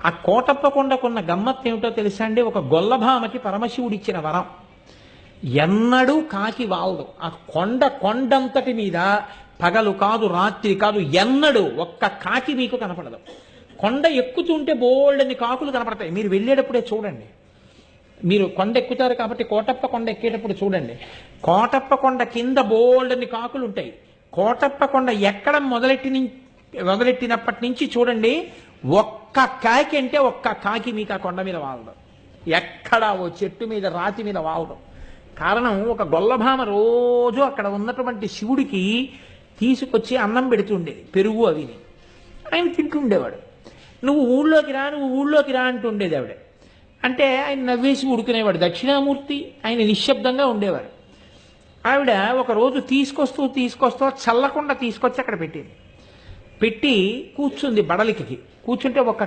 ఆ కోటప్ప కొండకున్న గమ్మత్తు ఏమిటో తెలుసా అండి? ఒక గొల్లభామకి పరమశివుడిచ్చిన వరం. ఎన్నడూ కాకి వాలదు. ఆ కొండంతటి మీద పగలు కాదు రాత్రి కాదు ఎన్నడూ ఒక్క కాకి మీకు కనపడదు. కొండ ఎక్కుతుంటే బోల్డని కాకులు కనపడతాయి. మీరు వెళ్ళేటప్పుడే చూడండి. మీరు కొండ ఎక్కుతారు కాబట్టి కోటప్ప కొండ ఎక్కేటప్పుడు చూడండి. కోటప్ప కొండ కింద బోల్డని కాకులు ఉంటాయి. కోటప్ప కొండ ఎక్కడం మొదలెట్టినప్పటి నుంచి చూడండి, ఒక్క కాకి అంటే ఒక్క కాకి మీకు ఆ కొండ మీద వాలదు. ఎక్కడ ఓ చెట్టు మీద రాతి మీద వాలదు. కారణం, ఒక గొల్లభామ రోజు అక్కడ ఉన్నటువంటి శివుడికి తీసుకొచ్చి అన్నం పెడుతుండేది, పెరుగు అవిని. ఆయన తింటుండేవాడు. నువ్వు ఊళ్ళోకి రా అంటుండేది ఆవిడ. అంటే ఆయన నవ్వేసి ఉడుకునేవాడు. దక్షిణామూర్తి, ఆయన నిశ్శబ్దంగా ఉండేవారు. ఆవిడ ఒకరోజు తీసుకొస్తూ చల్లకుండా తీసుకొచ్చి అక్కడ పెట్టింది. పెట్టి కూర్చుంది బడలికి. కూర్చుంటే ఒక